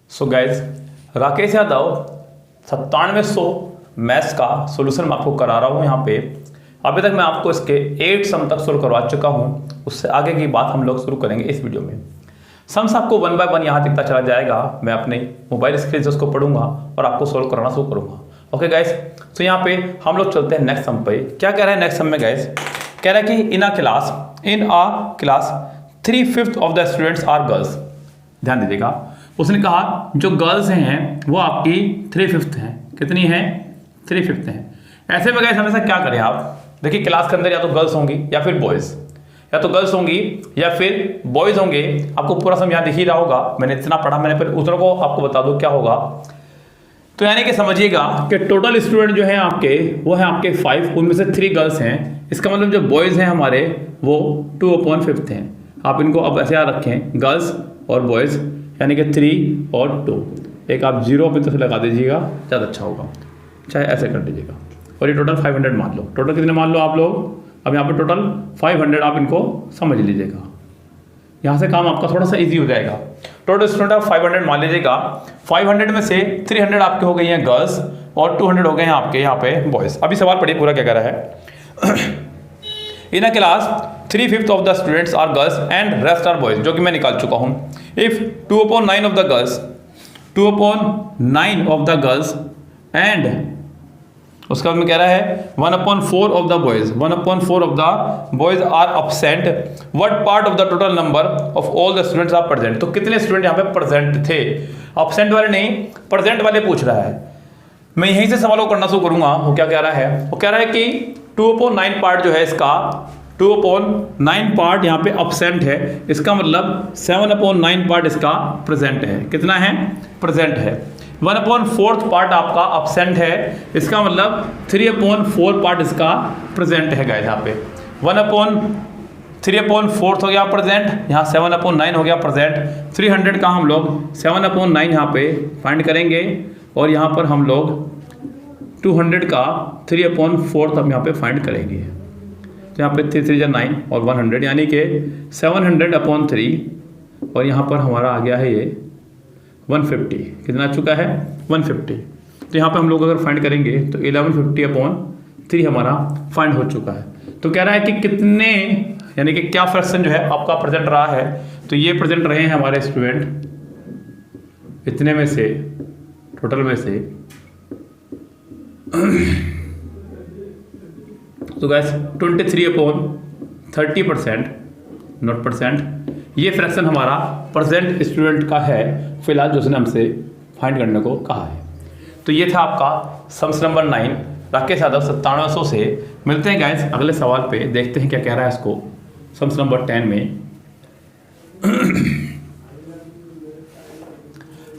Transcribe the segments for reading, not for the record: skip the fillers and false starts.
So guys Rakesh Yadav 9700 maths का solution मैं आपको करा रहा हूँ यहाँ पे। अभी तक मैं आपको इसके 8 सम तक सोल्व करवा चुका हूँ। उससे आगे की बात हम लोग शुरू करेंगे इस वीडियो में। सम्स आपको 1 बाय 1 यहाँ दिखता चला जाएगा। मैं अपने मोबाइल स्क्रीन से उसको पढ़ूंगा और आपको सोल्व कराना शुरू करूँगा। ओके गाइज, तो यहाँ पे हम लोग चलते हैं नेक्स्ट सम पे। क्या कह रहा है नेक्स्ट सम में गाइज? कह रहा है कि in a class 3/5 of the students are girls. ध्यान दीजिएगा, उसने कहा जो गर्ल्स हैं वो आपकी 3/5 हैं। कितनी हैं? 3/5 हैं। ऐसे में गाइस हमेशा क्या करें आप? देखिए क्लास के अंदर या तो गर्ल्स होंगी या फिर बॉयज, या तो गर्ल्स होंगी या फिर बॉयज होंगे। आपको पूरा सम यहाँ दिख ही रहा होगा। मैंने इतना पढ़ा, मैंने फिर उतरों को आपको बता दूं क्या होगा। तो यानी कि समझिएगा कि टोटल स्टूडेंट जो है आपके वो है आपके 5, उनमें से 3 गर्ल्स हैं। इसका मतलब जो बॉयज हैं हमारे वो 2/5 हैं। आप इनको अब ऐसे याद रखें, गर्ल्स और बॉयज यानी कि 3 और 2। एक आप 0 पे तो लगा दीजिएगा, ज़्यादा अच्छा होगा, चाहे ऐसे कर दीजिएगा। और ये टोटल 500 मान लो। टोटल कितने मान लो आप लोग? अब यहाँ पे टोटल 500 आप इनको समझ लीजिएगा। यहाँ से काम आपका थोड़ा सा इजी हो जाएगा। टोटल स्टूडेंट आप 500 मान लीजिएगा। 500 में से 300 आपके हो गई हैं गर्ल्स और 200 हो गए हैं आपके यहाँ पे बॉयज। अभी सवाल पढ़िए पूरा क्या कह रहा है। In a class 3/5 of the students are girls and rest are boys, जो कि मैं निकाल चुका हूँ। If 2/9 of the girls 2/9 of the girls and उसका में कह रहा है 1/4 of the boys 1/4 of the boys are absent, what part of the total number of all the students are present. तो कितने स्टूडेंट यहाँ पे प्रेजेंट थे? absent वाले नहीं, प्रेजेंट वाले पूछ रहा है। मैं यहीं से सवालों को करना शुरू करूंगा। वो क्या कह रहा है? वो कह रहा है कि 2/9 पार्ट जो है इसका 2/9 पार्ट यहाँ पे absent है। इसका मतलब 7/9 पार्ट इसका प्रेजेंट है। कितना है? प्रेजेंट है। 1/4 पार्ट आपका absent है। इसका मतलब 3/4 पार्ट इसका प्रेजेंट है गाइस। यहाँ पे 3/4 हो गया प्रेजेंट, यहाँ 7/9 हो गया प्रेजेंट। 300 का हम लोग 7/9 यहाँ पे फाइंड करेंगे और यहाँ पर हम लोग 200 का 3/4 हम यहाँ पे फाइंड करेंगे। तो यहाँ पे 3 3 9 और 100 यानी कि 700/3 और यहाँ पर हमारा आ गया है ये 150। कितना आ चुका है? 150। तो यहाँ पे हम लोग अगर फाइंड करेंगे तो 1150/3 हमारा फाइंड हो चुका है। तो कह रहा है कि कितने यानी कि क्या फ्रैक्शन जो है आपका प्रेजेंट रहा है। तो ये प्रेजेंट रहे हैं हमारे स्टूडेंट इतने में से, टोटल में से तो गैस 23/30% नॉट परसेंट। ये फ्रैक्शन हमारा प्रेजेंट स्टूडेंट का है फिलहाल, जो उसने हमसे फाइंड करने को कहा है। तो ये था आपका सम्स नंबर 9 राकेश यादव 9700 से। मिलते हैं गाइस अगले सवाल पे, देखते हैं क्या कह रहा है इसको सम्स नंबर 10 में।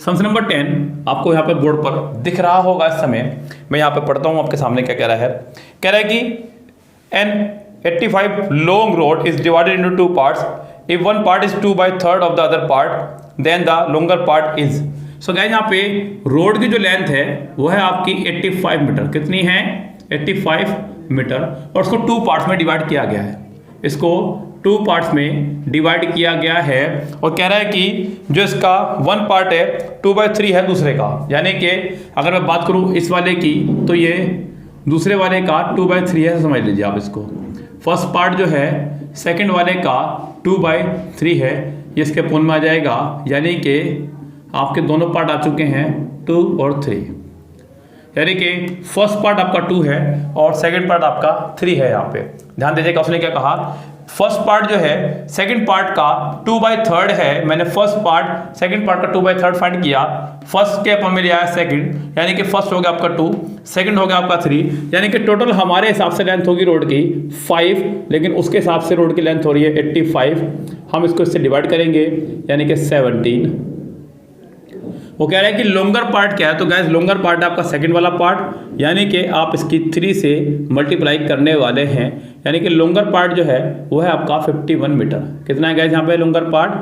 सम्स नंबर 10 आपको यहाँ पे बोर्ड पर दिख रहा होगा इस समय। मैं यहाँ पे पढ़ता हूँ आपके सामने क्या कह रहा है। कह रहा है कि N 85 long road is divided into 2 parts. If one part is 2/3 of the other part, then the longer part is. So guys यहाँ पे रोड की जो लेंथ है वो है आपकी 85 मीटर। कितनी है? 85 मीटर। और उसको 2 पार्ट्स में डिवाइड किया गया है। इसको 2 पार्ट्स में डिवाइड किया गया है और कह रहा है कि जो इसका 1 पार्ट है 2/3 है दूसरे का। यानी कि अगर मैं बात करूँ इस वाले की तो ये दूसरे वाले का 2/3 है, समझ लीजिए आप इसको। फर्स्ट पार्ट जो है सेकंड वाले का 2/3 है, ये इसके पूर्ण में आ जाएगा। यानी कि आपके दोनों पार्ट आ चुके हैं 2 और 3। यानी कि फर्स्ट पार्ट आपका 2 है और सेकंड पार्ट आपका 3 है। यहाँ पे ध्यान दीजिएगा उसने क्या कहा। फर्स्ट पार्ट जो है सेकंड पार्ट का 2/3 है। मैंने फर्स्ट पार्ट सेकंड पार्ट का 2/3 फाइंड किया। फर्स्ट के अपन में लिया है सेकंड, यानी कि फर्स्ट हो गया आपका 2, सेकंड हो गया आपका 3। यानी कि टोटल हमारे हिसाब से लेंथ होगी रोड की 5, लेकिन उसके हिसाब से रोड की लेंथ हो रही है 85। हम इसको इससे डिवाइड करेंगे यानी कि 17। वो कह रहा है कि लॉन्गर पार्ट क्या है। तो गैस लॉन्गर पार्ट है आपका सेकंड वाला पार्ट, यानी कि आप इसकी 3 से मल्टीप्लाई करने वाले हैं। यानी कि लॉन्गर पार्ट जो है वो है आपका 51 मीटर। कितना है गैस यहाँ पे लॉन्गर पार्ट?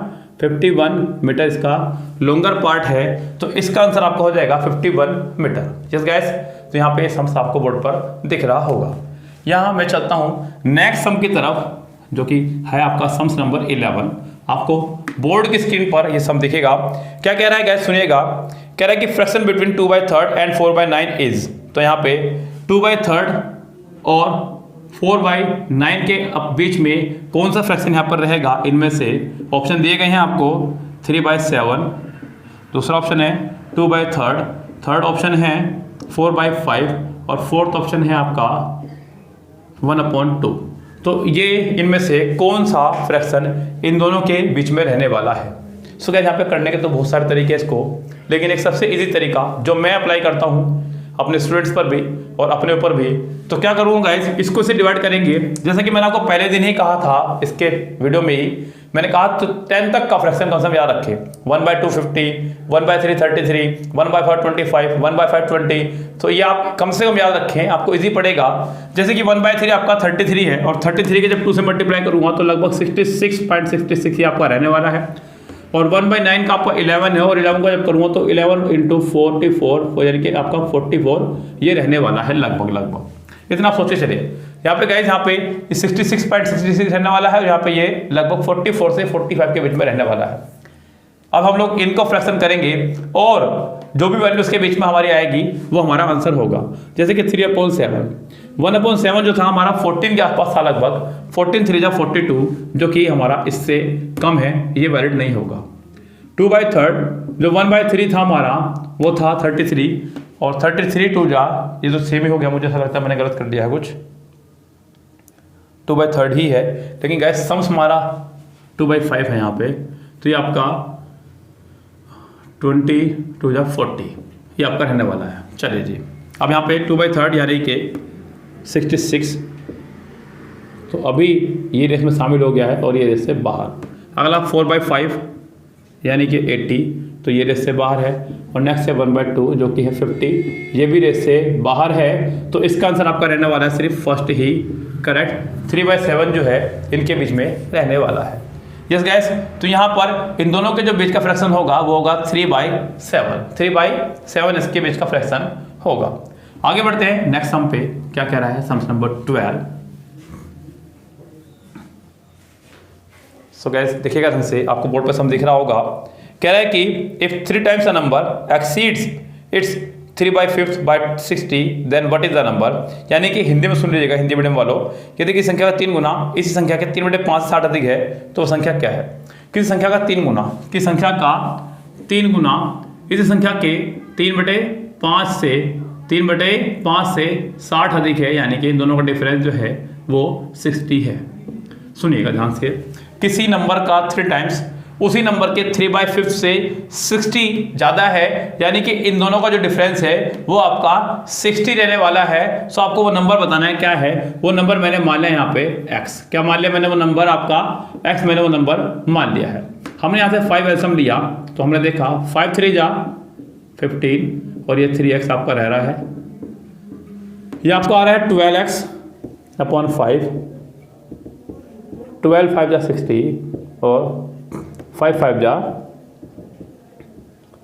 51 मीटर इसका लॉन्गर पार्ट है। तो इसका आंसर आपका हो जाएगा 51 मीटर। यस गैस, तो यहाँ पे सम्स आपको बोर्ड पर दिख रहा होगा। यहाँ मैं चलता हूँ नेक्स्ट सम की तरफ, जो कि है आपका सम्स नंबर 11। आपको बोर्ड की स्क्रीन पर ये सब दिखेगा। क्या कह रहा है गाइस, सुनिएगा। कह रहा है कि फ्रैक्शन बिटवीन 2/3 एंड 4/9 इज, तो यहाँ पे 2/3 और 4/9 के बीच में कौन सा फ्रैक्शन यहाँ पर रहेगा, इनमें से ऑप्शन दिए गए हैं आपको 3/7, दूसरा ऑप्शन है 2/3, थर्ड ऑप्शन है 4/5 और फोर्थ ऑप्शन है आपका 1/2। तो ये इनमें से कौन सा फ्रैक्शन इन दोनों के बीच में रहने वाला है। सो गाइस, यहाँ पे करने के तो बहुत सारे तरीके हैं इसको, लेकिन एक सबसे इजी तरीका जो मैं अप्लाई करता हूँ अपने स्टूडेंट्स पर भी और अपने ऊपर भी, तो क्या करूँगा गाइस, इसको से डिवाइड करेंगे। जैसा कि मैंने आपको पहले दिन ही कहा था, इसके वीडियो में ही मैंने कहा, तो 10 तक का फ्रैक्शन कम से कम याद रखें। 1/250, 1/333, 1/425, 1/520, तो ये आप कम से कम याद रखें, आपको इजी पड़ेगा। जैसे कि 1/3 आपका 33 है, और 33 के जब 2 से मल्टीप्लाई करूँगा तो लगभग 66.66 ये आपका रहने वाला है। और 1/9 का आपका 11 है, और 11 का जब करूँगा तो 11 × 44, यानी कि आपका 44 ये रहने वाला है लगभग। इतना आप सोचे चलिए। यहाँ पे गाइस, यहाँ पे 66.66 रहने वाला है, और यहाँ पे ये लगभग 44 से 45 के बीच में रहने वाला है। अब हम लोग इनको फ्रैक्शन करेंगे, और जो भी वैल्यू उसके बीच में हमारी आएगी वो हमारा आंसर होगा। जैसे कि 3/7, 1/7 जो था हमारा 14 के आसपास था लगभग, 14 3 जा 42, जो कि हमारा इससे कम है, ये वैलिड नहीं होगा। 2/3 जो 1/3 था हमारा, वो था 33, और 33 2 जा, ये तो सेम ही हो गया, मुझे ऐसा लगता है मैंने गलत कर दिया है कुछ, 2/3 ही है, लेकिन गैस सम्स हमारा 2/5 है यहाँ पे, तो ये आपका 20 2 जा 40 ये आपका रहने वाला है। चलिए जी, अब यहाँ पे 2/3 यानी कि 66, तो अभी ये रेस में शामिल हो गया है और ये रेस से बाहर। अगला 4/5 यानी कि 80, तो ये रेस से बाहर है। और नेक्स्ट है 1/2 जो कि है 50, ये भी रेस से बाहर है। तो इसका आंसर आपका रहने वाला है सिर्फ फर्स्ट ही करेक्ट, 3/7 जो है इनके बीच में रहने वाला है। यस गैस, तो यहाँ पर इन दोनों के जो बीच का फ्रैक्शन होगा वो होगा 3/7 इसके बीच का फ्रैक्शन होगा। आगे बढ़ते हैं नेक्स्ट सम पे। क्या कह रहा है, सम नंबर 12। सो गैस देखिएगा ढंग से, आपको बोर्ड पर सम दिख रहा होगा। कह रहा है कि if 3 times a number exceeds its 3/5/60 then what is the number. यानी कि हिंदी में सुन लीजिएगा, हिंदी मीडियम वालों, यदि किसी संख्या का 3 गुना इसी संख्या के 3/5 से 60 अधिक है तो वह संख्या क्या है। किसी संख्या का 3 गुना, किसी संख्या का 3 गुना इसी संख्या के 3/5 से 60 अधिक है, यानी कि इन दोनों का डिफरेंस जो है वो 60 है। सुनिएगा ध्यान से, किसी नंबर का 3 टाइम्स उसी नंबर के 3/5 से 60 ज़्यादा है, यानी कि इन दोनों का जो डिफरेंस है वो आपका 60 रहने वाला है। सो आपको वो नंबर बताना है क्या है। वो नंबर मैंने मान लिया यहाँ पे x, क्या मान लिया मैंने, वो नंबर आपका x मैंने वो नंबर मान लिया है। हमने यहाँ से 5 एल्सियम लिया, तो हमने देखा 5 3 जा 15, और ये 3x आपका रह रहा है, ये आपको आ रहा है 12x/5, 12 5 जा 60 और 5 5 जा,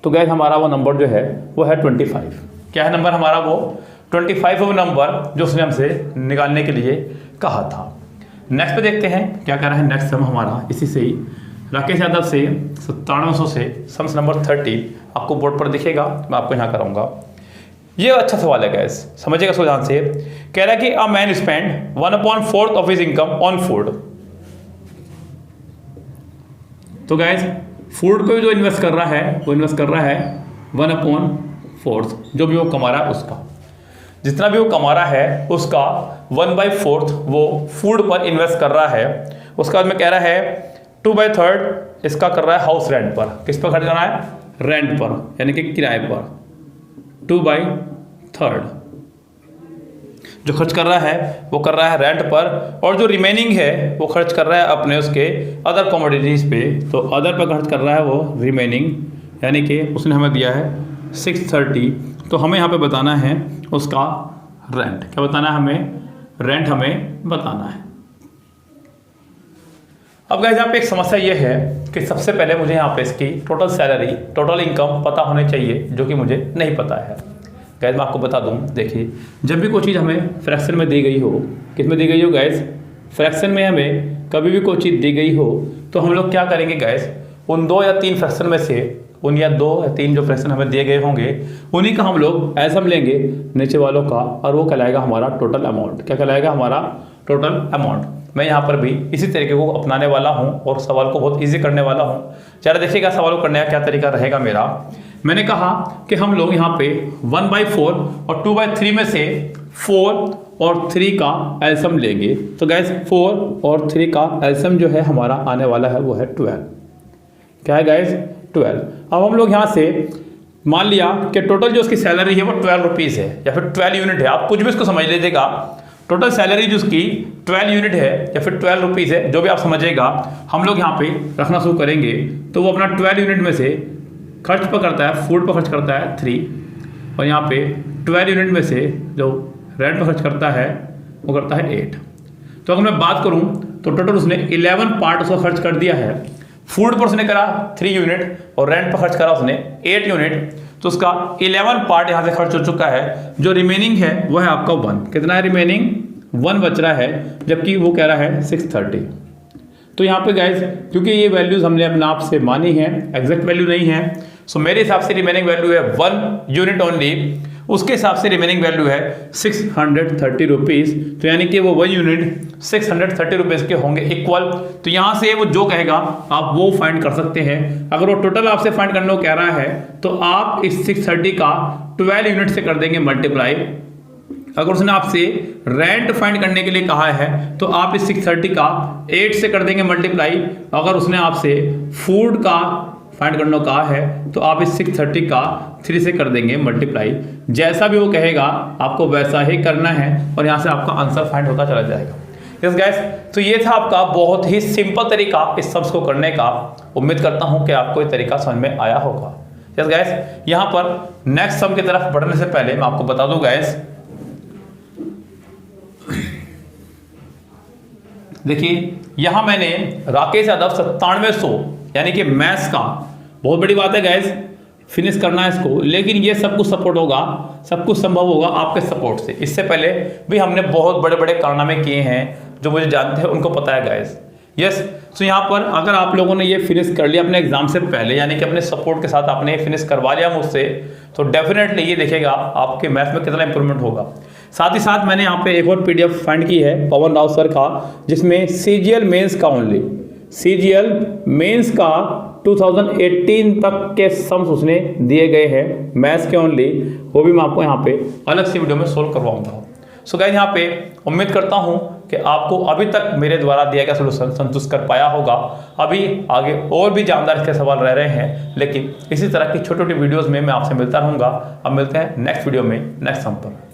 तो गैस हमारा वो नंबर जो है वो है 25। क्या है नंबर हमारा, वो 25 वो नंबर जो उसने हमसे निकालने के लिए कहा था। नेक्स्ट पे देखते हैं क्या कह रहा है। नेक्स्ट सम हमारा इसी से ही राकेश यादव से 9700 से सम्स नंबर 30 आपको बोर्ड पर दिखेगा, मैं आपको यहाँ कराऊंगा। ये अच्छा सवाल है गैस, समझिएगा इसको ध्यान से। कह रहा है कि a man spend 1/4 of his income on food. तो गैस फूड को जो इन्वेस्ट कर रहा है वो इन्वेस्ट कर रहा है 1/4, जो भी वो कमा रहा है उसका, जितना भी वो कमा रहा है उसका 1/4 वो फूड पर इन्वेस्ट कर रहा है। उसके बाद में कह रहा है 2/3 इसका कर रहा है हाउस रेंट पर। किस पर खर्च कर रहा है, रेंट पर, यानी कि किराए पर। 2/3 जो खर्च कर रहा है वो कर रहा है रेंट पर, और जो रिमेनिंग है वो खर्च कर रहा है अपने उसके अदर कमोडिटीज़ पे। तो अदर पर खर्च कर रहा है वो रिमेनिंग, यानी कि उसने हमें दिया है 630। तो हमें यहाँ पे बताना है उसका रेंट। क्या बताना है हमें, रेंट हमें बताना है। अब गाइस यहाँ पे एक समस्या ये है कि सबसे पहले मुझे यहाँ पे इसकी टोटल सैलरी, टोटल इनकम पता होनी चाहिए, जो कि मुझे नहीं पता है। गैस मैं आपको बता दूं, देखिए जब भी कोई चीज़ हमें फ्रैक्शन में दी गई हो, किस में दी गई हो गैस, फ्रैक्शन में हमें कभी भी कोई चीज़ दी गई हो तो हम लोग क्या करेंगे गैस, उन 2 या 3 फ्रैक्शन में से उन या 2 या 3 जो फ्रैक्शन हमें दिए गए होंगे उन्हीं का हम लोग एसम लेंगे नीचे वालों का, और वो कहलाएगा हमारा टोटल अमाउंट। क्या कहलाएगा? हमारा टोटल अमाउंट। मैं यहाँ पर भी इसी तरीके को अपनाने वाला हूँ और सवाल को बहुत ईजी करने वाला हूँ। जरा देखिएगा सवाल को करने का क्या तरीका रहेगा मेरा। मैंने कहा कि हम लोग यहाँ पे 1/4 और 2/3 में से 4 और 3 का एलसीएम लेंगे। तो गैस 4 और 3 का एलसीएम जो है हमारा आने वाला है वो है 12। क्या है गैस? 12। अब हम लोग यहाँ से मान लिया कि टोटल जो उसकी सैलरी है वो 12 रुपीज़ है या फिर 12 यूनिट है। आप कुछ भी इसको समझ लीजिएगा, टोटल सैलरी जो उसकी 12 यूनिट है या फिर 12 रुपीज़ है, जो भी आप समझिएगा। हम लोग यहाँ पे रखना शुरू करेंगे तो वो अपना 12 यूनिट में से खर्च पर करता है, फूड पर खर्च करता है 3, और यहाँ पे 12 यूनिट में से जो रेंट पर खर्च करता है वो करता है 8। तो अगर मैं बात करूँ तो टोटल उसने 11 पार्ट उसका खर्च कर दिया है। फूड पर उसने करा 3 यूनिट और रेंट पर खर्च करा उसने 8 यूनिट, तो उसका 11 पार्ट यहाँ से खर्च हो चुका है। जो रिमेनिंग है वो है आपका 1। कितना है रिमेनिंग? 1 बच रहा है, जबकि वो कह रहा है 630। तो यहाँ पे गाइस क्योंकि ये वैल्यूज हमने अपने आप से मानी है, एग्जैक्ट वैल्यू नहीं है, सो मेरे हिसाब से रिमेनिंग वैल्यू है 1 यूनिट ओनली। उसके हिसाब से रिमेनिंग वैल्यू है 630 रुपीज़। तो यानी कि वो 1 यूनिट 630 रुपीज़ के होंगे इक्वल। तो यहाँ से वो जो कहेगा आप वो फाइंड कर सकते हैं। अगर वो टोटल आपसे फाइंड करने को कह रहा है तो आप इस 630 का 12 यूनिट से कर देंगे मल्टीप्लाई। अगर उसने आपसे रेंट फाइंड करने के लिए कहा है तो आप इस 630 का 8 से कर देंगे मल्टीप्लाई। अगर उसने आपसे फूड का फाइंड करने को कहा है तो आप इस 630 का 3 से कर देंगे मल्टीप्लाई। जैसा भी वो कहेगा आपको वैसा ही करना है और यहाँ से आपका आंसर फाइंड होता चला जाएगा। यस गाइस, तो ये था आपका बहुत ही सिंपल तरीका इस सम्स को करने का। उम्मीद करता हूँ कि आपको ये तरीका समझ में आया होगा। यस गाइस, यहाँ पर नेक्स्ट सम की तरफ बढ़ने से पहले मैं आपको बता दूं गाइस, देखिए यहाँ मैंने राकेश यादव 9700 यानी कि मैथ्स का, बहुत बड़ी बात है गैस, फिनिश करना है इसको। लेकिन ये सब कुछ सपोर्ट होगा, सब कुछ संभव होगा आपके सपोर्ट से। इससे पहले भी हमने बहुत बड़े बड़े कारनामे किए हैं, जो मुझे जानते हैं उनको पता है गैस। यस, तो यहाँ पर अगर आप लोगों ने ये फिनिश कर लिया अपने एग्जाम से पहले, यानी कि अपने सपोर्ट के साथ आपने फिनिश करवा लिया मुझसे, तो डेफिनेटली ये देखेगा आपके मैथ्स में कितना इंप्रूवमेंट होगा। साथ ही साथ मैंने यहाँ पे एक और पीडीएफ फाइंड की है पवन राव सर का, जिसमें सीजीएल मेंस का ओनली, सीजीएल मेंस का 2018 तक के सम्स उसने दिए गए हैं मैथ्स के ओनली, वो भी मैं आपको यहाँ पे अलग से वीडियो में सोल्व करवाऊंगा। सो गाइस, यहाँ पे उम्मीद करता हूँ कि आपको अभी तक मेरे द्वारा दिया गया सोल्यूशन संतुष्ट कर पाया होगा। अभी आगे और भी जानदार इसके सवाल रह रहे हैं, लेकिन इसी तरह की छोटी छोटी वीडियोज़ में मैं आपसे मिलता रहूँगा। अब मिलते हैं नेक्स्ट वीडियो में नेक्स्ट सम पर।